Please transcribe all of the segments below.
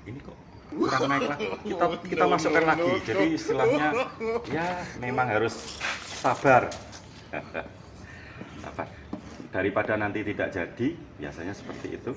ini kok kurang naik lagi, kita masukkan lagi. Jadi istilahnya ya memang harus sabar. Sabar. Daripada nanti tidak jadi, biasanya seperti itu.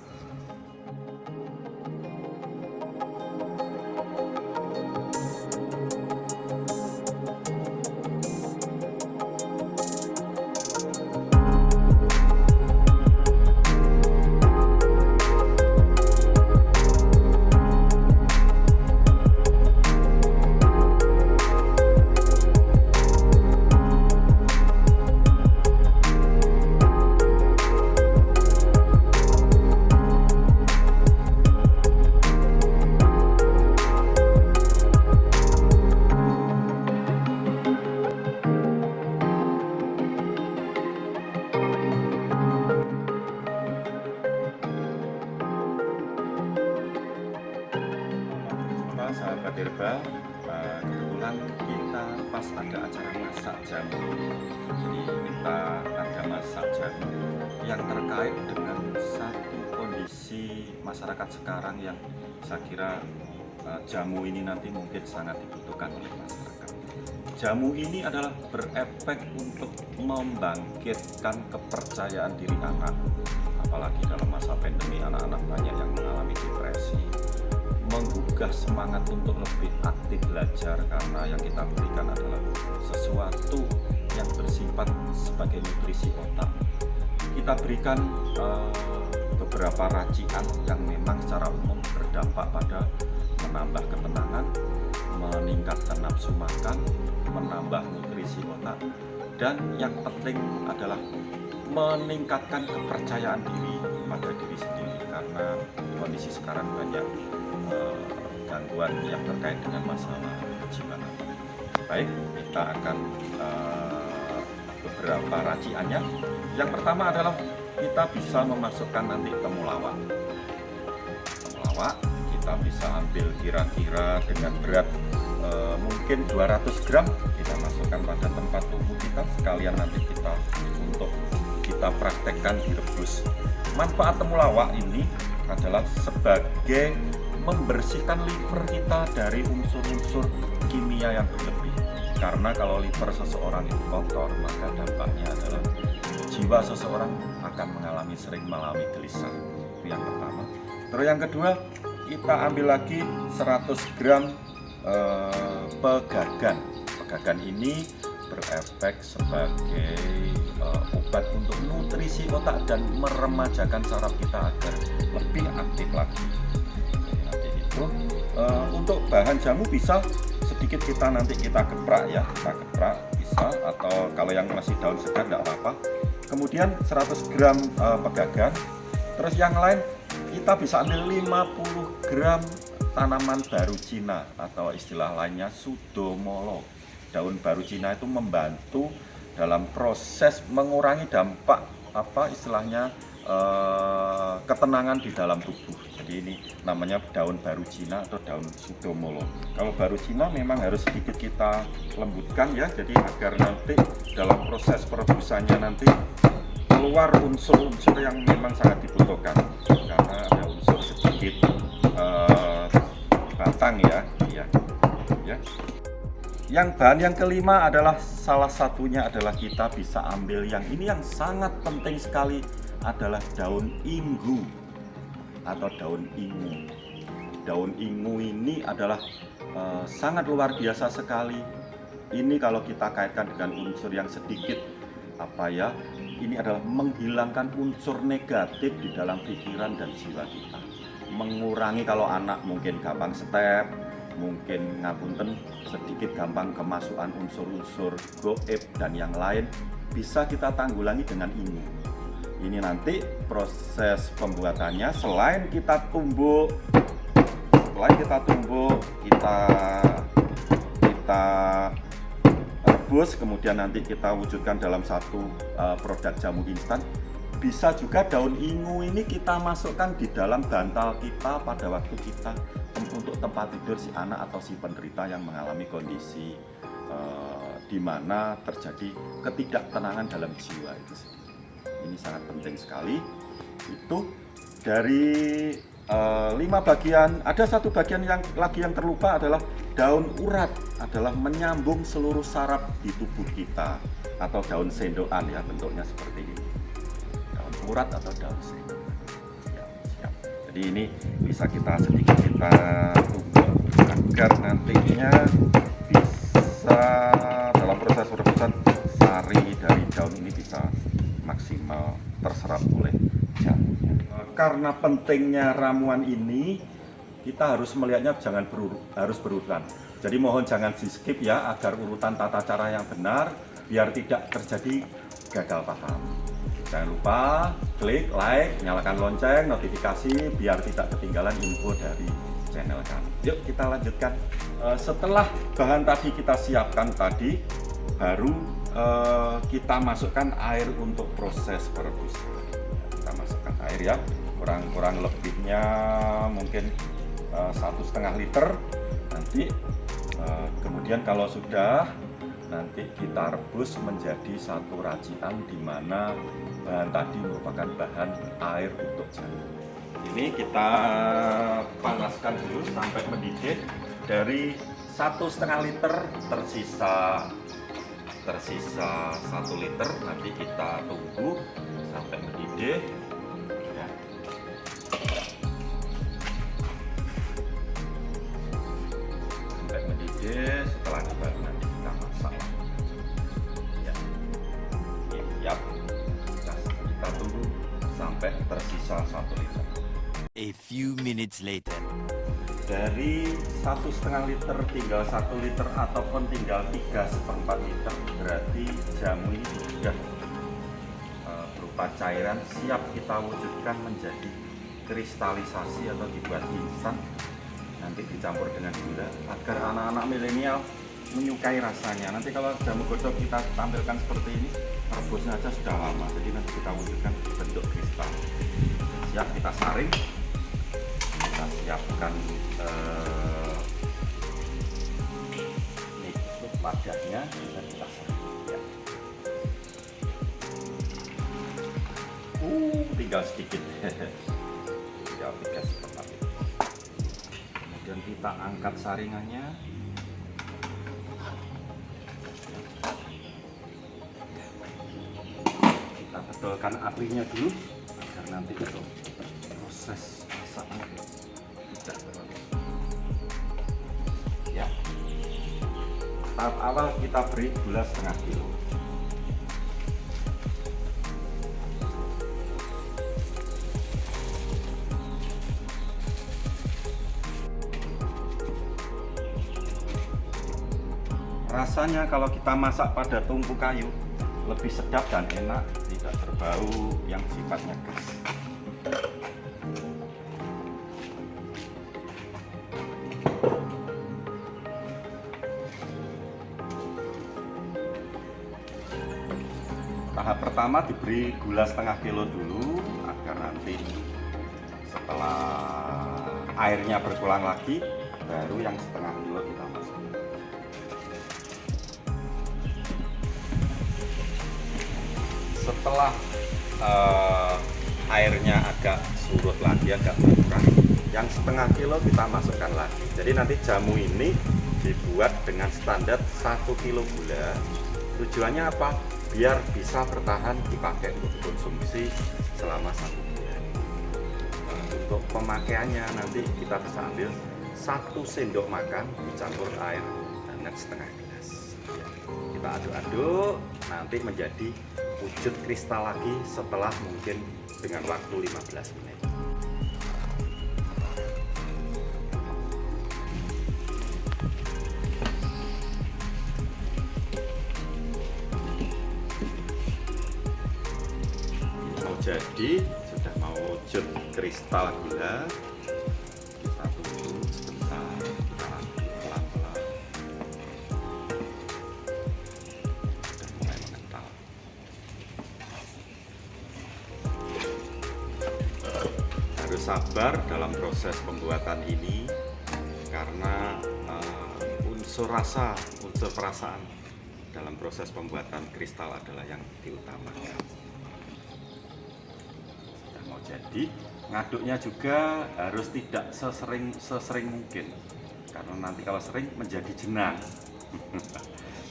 Sahabat herbal, kebetulan kita pas ada acara masak jamu. Jadi kita ada masak jamu yang terkait dengan satu kondisi masyarakat sekarang yang saya kira jamu ini nanti mungkin sangat dibutuhkan oleh masyarakat. Jamu ini adalah berefek untuk membangkitkan kepercayaan diri anak, apalagi dalam masa pandemi anak-anak banyak yang mengalami depresi, menggugah semangat untuk lebih aktif belajar karena yang kita berikan adalah sesuatu yang bersifat sebagai nutrisi otak. Kita berikan beberapa racikan yang memang secara umum berdampak pada menambah ketenangan, meningkatkan nafsu makan, menambah nutrisi otak, dan yang penting adalah meningkatkan kepercayaan diri pada diri sendiri karena kondisi sekarang banyak gangguan yang terkait dengan masalah kejiwaan. Baik, kita akan beberapa raciannya. Yang pertama adalah kita bisa memasukkan nanti temulawak. Temulawak kita bisa ambil kira-kira dengan berat mungkin 200 gram, kita masukkan pada tempat tubuh kita, sekalian nanti kita untuk kita praktekkan direbus. Manfaat temulawak ini adalah sebagai membersihkan liver kita dari unsur-unsur kimia yang berlebih. Karena kalau liver seseorang itu kotor, maka dampaknya adalah jiwa seseorang akan sering mengalami gelisah. Itu yang pertama. Terus yang kedua, kita ambil lagi 100 gram pegagan. Pegagan ini berefek sebagai obat untuk nutrisi otak dan meremajakan saraf kita agar lebih aktif lagi. Untuk bahan jamu bisa sedikit nanti kita geprak ya, kita geprak bisa, atau kalau yang masih daun segar tidak apa-apa. Kemudian 100 gram pegagan. Terus yang lain kita bisa ambil 50 gram tanaman baru Cina atau istilah lainnya sudomolo. Daun baru Cina itu membantu dalam proses mengurangi dampak istilahnya ketenangan di dalam tubuh. Jadi ini namanya daun baru Cina atau daun sudomolo. Kalau baru Cina memang harus sedikit kita lembutkan ya, jadi agar nanti dalam proses perebusannya nanti keluar unsur-unsur yang memang sangat dibutuhkan, karena ada unsur sedikit batang ya. Yang bahan yang kelima adalah salah satunya adalah kita bisa ambil yang ini yang sangat penting sekali adalah daun inggu atau daun ingu. Daun ingu ini adalah sangat luar biasa sekali. Ini kalau kita kaitkan dengan unsur yang sedikit ini adalah menghilangkan unsur negatif di dalam pikiran dan jiwa kita. Mengurangi kalau anak mungkin gampang step, mungkin ngapunten sedikit gampang kemasukan unsur-unsur goib dan yang lain, bisa kita tanggulangi dengan ini. Ini nanti proses pembuatannya selain kita tumbuk, kita rebus, kemudian nanti kita wujudkan dalam satu produk jamu instan. Bisa juga daun ingu ini kita masukkan di dalam bantal kita pada waktu kita untuk tempat tidur si anak atau si penderita yang mengalami kondisi di mana terjadi ketidaktenangan dalam jiwa itu. Ini sangat penting sekali. Itu dari 5 bagian. Ada satu bagian yang lagi yang terlupa adalah daun urat, adalah menyambung seluruh saraf di tubuh kita, atau daun sendokan ya, bentuknya seperti ini. Daun urat atau daun sendokan. Ya, siap. Jadi ini bisa kita sedikit kita tumbuk agar nantinya bisa dalam proses perebusan sari dari daun ini bisa maksimal terserap oleh jamunya. Karena pentingnya ramuan ini, kita harus melihatnya harus berurutan. Jadi mohon jangan di skip ya, agar urutan tata cara yang benar, biar tidak terjadi gagal paham. Jangan lupa klik like, nyalakan lonceng, notifikasi, biar tidak ketinggalan info dari channel kami. Yuk kita lanjutkan. Setelah bahan tadi kita siapkan tadi, baru kita masukkan air untuk proses perebusan. Kita masukkan air ya, kurang lebihnya mungkin 1,5 liter. Nanti kemudian kalau sudah, nanti kita rebus menjadi satu racikan, di mana bahan tadi merupakan bahan air untuk jamu. Ini kita panaskan dulu sampai mendidih. Dari 1,5 liter tersisa 1 liter. Nanti kita tunggu sampai mendidih ya. Sampai mendidih, setelah itu baru nanti kita masak ya. Oke, siap. Kita tunggu sampai tersisa 1 liter. A few minutes later. Dari 1,5 liter tinggal 1 liter ataupun tinggal 3/4 liter, berarti jamu ini sudah berupa cairan, siap kita wujudkan menjadi kristalisasi atau dibuat instan. Nanti dicampur dengan gula agar anak-anak milenial menyukai rasanya. Nanti kalau jamu godok kita tampilkan seperti ini, rebusnya aja sudah lama. Jadi nanti kita wujudkan bentuk kristal. Siap kita saring. Kita siapkan ini wadahnya dan kita saring ya. Tinggal sedikit. Tinggal 3/4 liter. Kemudian kita angkat saringannya. Kita betulkan apinya dulu agar nanti untuk proses masaknya tidak terlalu. Ya. Tahap awal kita beri gula 1/2 kilo. Rasanya kalau kita masak pada tungku kayu lebih sedap dan enak, tidak berbau yang sifatnya khas. Tahap pertama diberi gula 1/2 kilo dulu, agar nanti setelah airnya berkurang lagi, baru yang 1/2 kilo kita masukkan. Setelah airnya agak surut lagi, agak berkurang, yang 1/2 kilo kita masukkan lagi. Jadi nanti jamu ini dibuat dengan standar 1 kilo gula. Tujuannya apa? Biar bisa bertahan dipakai untuk konsumsi selama 1 bulan. Untuk pemakaiannya nanti kita bisa ambil 1 sendok makan dicampur air hangat 1/2 gelas. Kita aduk-aduk, nanti menjadi wujud kristal lagi setelah mungkin dengan waktu 15 menit. Mau jadi, sudah mau wujud kristal gula. Kita tunggu sebentar, kita aduk pelan-pelan. Sudah mulai mengental. Harus sabar dalam proses pembuatan ini, karena unsur rasa, unsur perasaan dalam proses pembuatan kristal adalah yang diutamakan. Sudah mau jadi ngaduknya juga harus tidak sesering mungkin, karena nanti kalau sering menjadi jenang.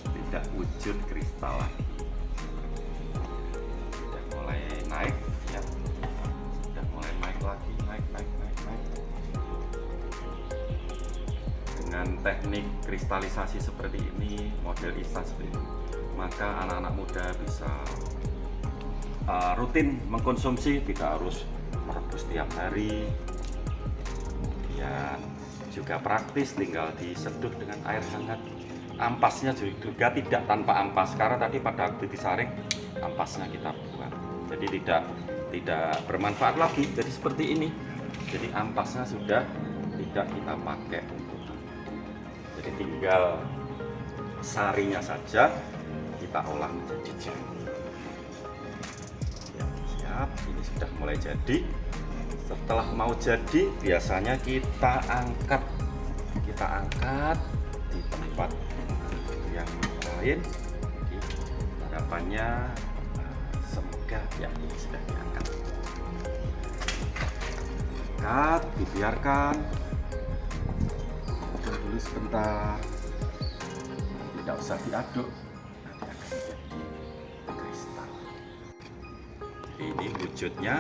Tidak wujud kristal lagi. Sudah mulai naik ya, sudah mulai naik lagi, naik. Dengan teknik kristalisasi seperti ini, model instan seperti ini, maka anak-anak muda bisa rutin mengkonsumsi, tidak harus merebus tiap hari. Kemudian juga praktis, tinggal diseduh dengan air hangat. Ampasnya juga tidak tanpa ampas, karena tadi pada waktu disaring ampasnya kita buang, jadi tidak bermanfaat lagi. Jadi seperti ini, jadi ampasnya sudah tidak kita pakai, jadi tinggal sarinya saja kita olah menjadi jamu. Ya, siap, ini sudah mulai jadi. Setelah mau jadi, biasanya kita angkat di tempat yang lain. Jadi harapannya semoga ya ini sudah diangkat. Angkat, dibiarkan dulu sebentar, tidak usah diaduk, nanti akan menjadi kristal. Jadi ini wujudnya.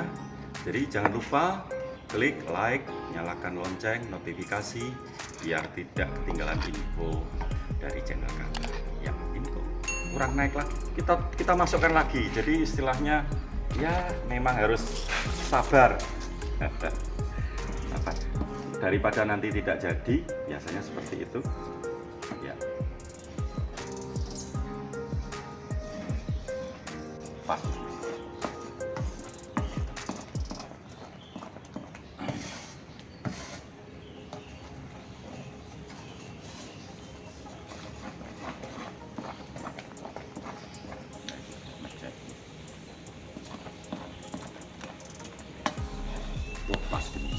Jadi jangan lupa klik like, nyalakan lonceng notifikasi biar tidak ketinggalan info dari channel kami. Ya, ini kok kurang naik lagi, kita masukkan lagi. Jadi istilahnya ya memang harus sabar. Daripada nanti tidak jadi, biasanya seperti itu. Ya. Pas. Pas gini.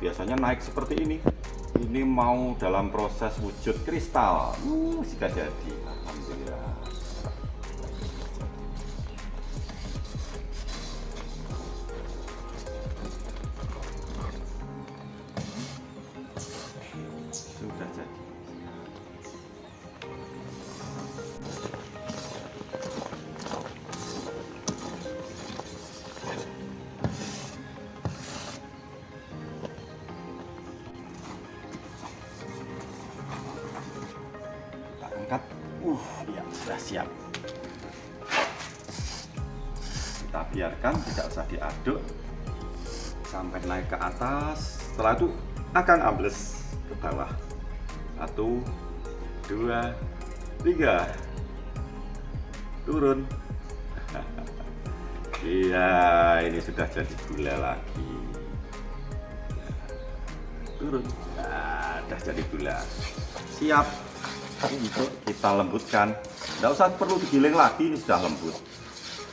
Biasanya naik seperti ini. Ini mau dalam proses wujud kristal. Sudah jadi. Alhamdulillah. Sudah jadi. Angkat, ya sudah siap. Kita biarkan, tidak usah diaduk sampai naik ke atas. Setelah itu akan ambles ke bawah. 1, 2, 3, turun. Iya, ini sudah jadi gula lagi. Turun, sudah jadi gula. Siap untuk kita lembutkan. Tidak usah perlu digiling lagi, ini sudah lembut.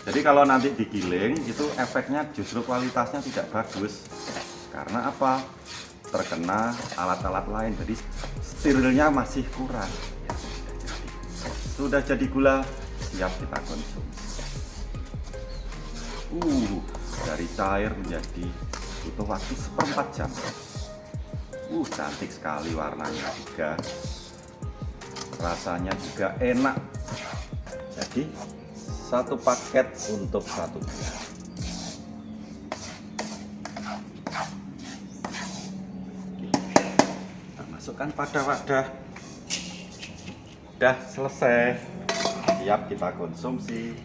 Jadi kalau nanti digiling itu efeknya justru kualitasnya tidak bagus. Karena apa? Terkena alat-alat lain, jadi sterilnya masih kurang. Ya, sudah jadi gula, siap kita konsumsi. Dari cair menjadi butuh waktu 1/4 jam. Cantik sekali warnanya juga. Rasanya juga enak. Jadi 1 paket untuk 1 bulan. Kita masukkan pada wadah. Sudah selesai, siap kita konsumsi.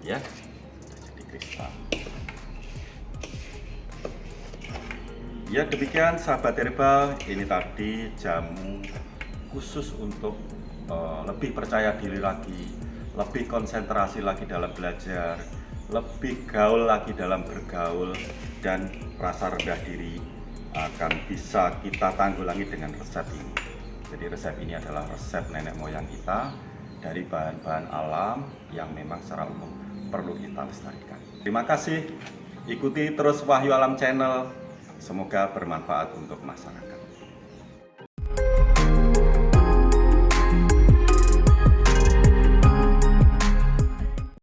Ya, jadi kristal. Ya demikian sahabat herbal, ini tadi jamu khusus untuk lebih percaya diri lagi, lebih konsentrasi lagi dalam belajar, lebih gaul lagi dalam bergaul, dan rasa rendah diri akan bisa kita tanggulangi dengan resep ini. Jadi resep ini adalah resep nenek moyang kita dari bahan-bahan alam yang memang secara umum perlu kita lestarikan. Terima kasih, ikuti terus Wahyu Alam Channel. Semoga bermanfaat untuk masyarakat.